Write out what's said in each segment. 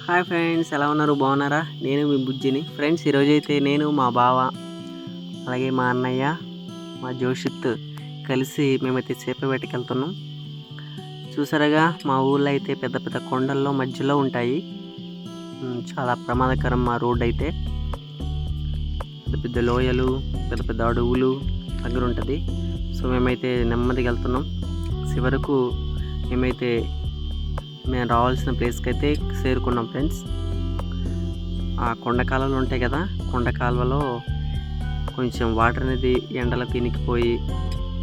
Hi friends, ఎలా ఉన్నారు? బాగున్నారా? నేను మీ బుజ్జిని. ఫ్రెండ్స్, ఈరోజైతే నేను మా బావ అలాగే మా అన్నయ్య మా జోషిత్ కలిసి మేమైతే చేప వేటకి వెళ్తున్నాం. చూసారుగా, మా ఊళ్ళో అయితే పెద్ద పెద్ద కొండల్లో మధ్యలో ఉంటాయి. చాలా ప్రమాదకరం మా రోడ్ అయితే. పెద్ద పెద్ద లోయలు, పెద్ద పెద్ద అడవులు దగ్గర ఉంటుంది. సో మేమైతే నెమ్మదిగా వెళ్తున్నాం. చివరకు మేము రావాల్సిన ప్లేస్కి అయితే చేరుకున్నాం ఫ్రెండ్స్. ఆ కొండ కాలువలు ఉంటాయి కదా, కొండ కాలువలో కొంచెం వాటర్ అనేది ఎండలో తినికిపోయి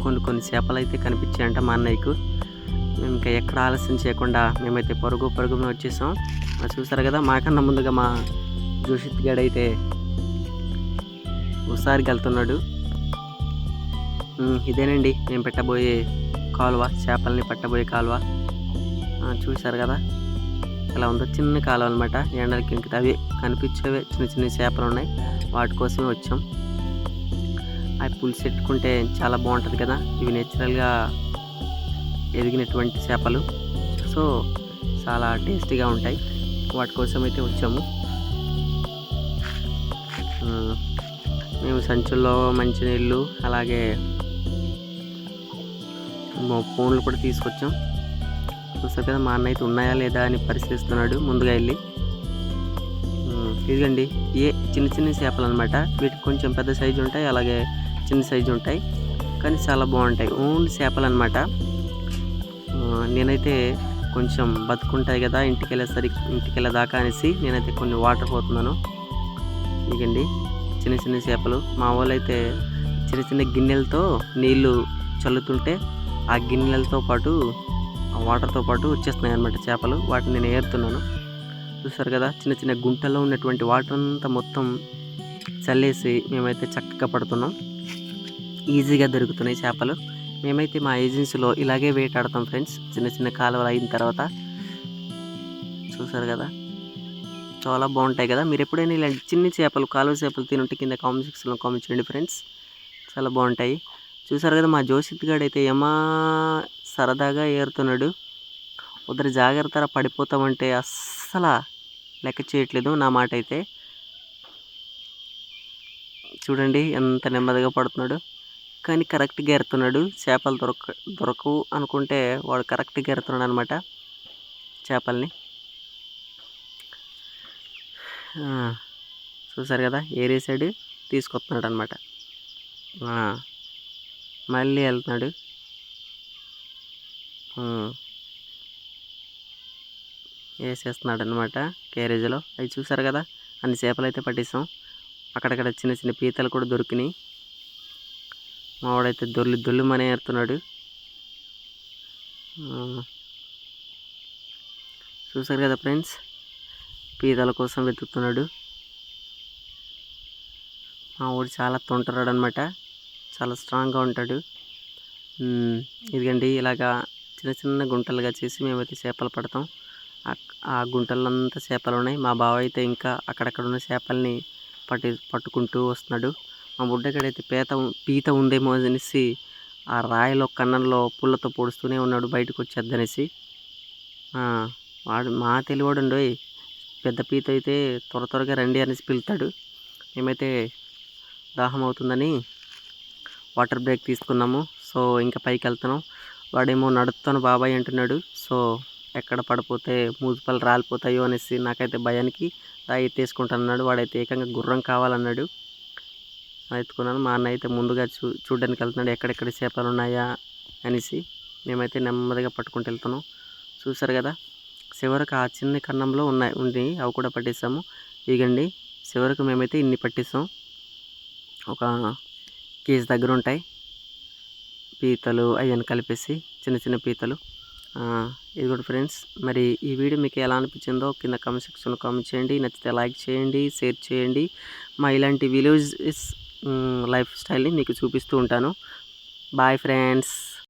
కొన్ని చేపలు అయితే కనిపించాయంట మా అన్నయ్యకు. మేము ఇంకా ఎక్కడ ఆలస్యం చేయకుండా మేమైతే పరుగున వచ్చేసాం. చూసారు కదా, మాకన్నా ముందుగా మా జోషిత్ గడ్ అయితే ఒకసారికి వెళ్తున్నాడు. ఇదేనండి మేము పెట్టబోయే కాలువ, చేపల్ని పట్టబోయే కాలువ. చూసారు కదా ఇలా ఉందో, చిన్న కాలువ అనమాట. ఎండలకి ఇంక అవి కనిపించేవే చిన్న చిన్న చేపలు ఉన్నాయి, వాటి కోసమే వచ్చాం. అవి పులుసు పెట్టుకుంటే చాలా బాగుంటుంది కదా. ఇవి నేచురల్గా ఎదిగినటువంటి చేపలు, సో చాలా టేస్టీగా ఉంటాయి. వాటి కోసం అయితే వచ్చాము. మేము సంచుల్లో మంచినీళ్ళు అలాగే ఫోన్లు కూడా తీసుకొచ్చాం. చూస్తారు కదా, మా అన్న అయితే ఉన్నాయా లేదా అని పరిశీలిస్తున్నాడు ముందుగా వెళ్ళి. ఇదిగండి చిన్న చిన్న చేపలు అనమాట. వీటికి కొంచెం పెద్ద సైజు ఉంటాయి, అలాగే చిన్న సైజు ఉంటాయి, కానీ చాలా బాగుంటాయి. ఓన్లీ చేపలు అనమాట. నేనైతే కొంచెం బతుకుంటాయి కదా ఇంటికి వెళ్ళేదాకా అనేసి నేనైతే కొన్ని వాటర్ పోతున్నాను. ఇదిగండి చిన్న చిన్న చేపలు. మా వాళ్ళు అయితే చిన్న చిన్న గిన్నెలతో నీళ్లు చల్లుతుంటే ఆ గిన్నెలతో పాటు ఆ వాటర్తో పాటు వచ్చేస్తున్నాయి అన్నమాట చేపలు. వాటిని నేను ఏరుతున్నాను. చూసారు కదా, చిన్న చిన్న గుంటలో ఉన్నటువంటి వాటర్ అంతా మొత్తం చల్లేసి మేమైతే చక్కగా పడుతున్నాం. ఈజీగా దొరుకుతున్నాయి చేపలు. మేమైతే మా ఏజెన్సీలో ఇలాగే వేటాడతాం ఫ్రెండ్స్, చిన్న చిన్న కాలువలు అయిన తర్వాత. చూసారు కదా, చాలా బాగుంటాయి కదా. మీరు ఎప్పుడైనా ఇలాంటి చిన్న చేపలు, కాలువ చేపలు తినుంటే కింద కామెంట్ సెక్షన్లో కామెంట్ చేయండి ఫ్రెండ్స్. చాలా బాగుంటాయి. చూసారు కదా, మా జోషిత్ గాడు అయితే సరదాగా ఏరుతున్నాడు. ఉదర జాగ్రత్తగా పడిపోతామంటే అస్సలు లెక్క చేయట్లేదు నా మాట అయితే. చూడండి ఎంత నెమ్మదిగా పడుతున్నాడు, కానీ కరెక్ట్గా ఏరుతున్నాడు. చేపలు దొరకవు అనుకుంటే వాడు కరెక్ట్గా ఏరుతున్నాడు అనమాట చేపల్ని. చూసారు కదా, ఏరేసాడు, తీసుకొస్తున్నాడు అనమాట. మళ్ళీ వెళ్తున్నాడు. వేసేస్తున్నాడు అనమాట క్యారేజీలో. అవి చూసారు కదా, అన్ని చేపలు అయితే పట్టేసాం. అక్కడక్కడ చిన్న చిన్న పీతలు కూడా దొరికినాయి. మావాడైతే దొల్లు మనే ఏరుతున్నాడు. చూసారు కదా ఫ్రెండ్స్, పీతల కోసం వెతుకుతున్నాడు. మావాడు చాలా తొంటరాడు అనమాట, చాలా స్ట్రాంగ్గా ఉంటాడు. ఇదిగండి ఇలాగా చిన్న చిన్న గుంటలుగా చేసి మేమైతే చేపలు పడతాం. ఆ గుంటలంతా చేపలు ఉన్నాయి. మా బావ అయితే ఇంకా అక్కడక్కడ ఉన్న చేపల్ని పట్టుకుంటూ వస్తున్నాడు. మా బుడ్డగాడైతే పీత ఉందేమో అనేసి ఆ రాయిలో కన్నంలో పుల్లతో పొడుస్తూనే ఉన్నాడు, బయటకు వచ్చేద్దనేసి. వాడు మా తెలివాడు, పెద్ద పీత అయితే త్వరగా రండి అనేసి పిలుతాడు. మేమైతే దాహం అవుతుందని వాటర్ బ్రేక్ తీసుకున్నాము. సో ఇంకా పైకి వెళ్తున్నాం. వాడేమో నడుస్తాను బాబాయ్ అంటున్నాడు. సో ఎక్కడ పడిపోతే మూజుపళ్ళు రాలిపోతాయో అనేసి నాకైతే భయానికి ఎత్తేసుకుంటానన్నాడు. వాడైతే ఏకంగా గుర్రం కావాలన్నాడు. ఎత్తుకున్నాను. మా అన్న అయితే ముందుగా చూడడానికి వెళ్తున్నాడు, ఎక్కడెక్కడ చేపలు ఉన్నాయా అనేసి. మేమైతే నెమ్మదిగా పట్టుకుంటూ వెళ్తున్నాం. చూసారు కదా, చివరికి ఆ చిన్న కన్నంలో ఉంది, అవి కూడా పట్టేసాము. ఇగండి చివరికి మేమైతే ఇన్ని పట్టేసాం. ఒక కేజీ దగ్గర ఉంటాయి పీతలు, అవన్నీ కలిపేసి చిన్న చిన్న పీతలు. ఇది కూడా ఫ్రెండ్స్, మరి ఈ వీడియో మీకు ఎలా అనిపించిందో కింద కామెంట్ సెక్షన్లో కామెంట్ చేయండి. నచ్చితే లైక్ చేయండి, షేర్ చేయండి. మా ఇలాంటి విలేజ్ లైఫ్ స్టైల్ని మీకు చూపిస్తూ ఉంటాను. Bye friends.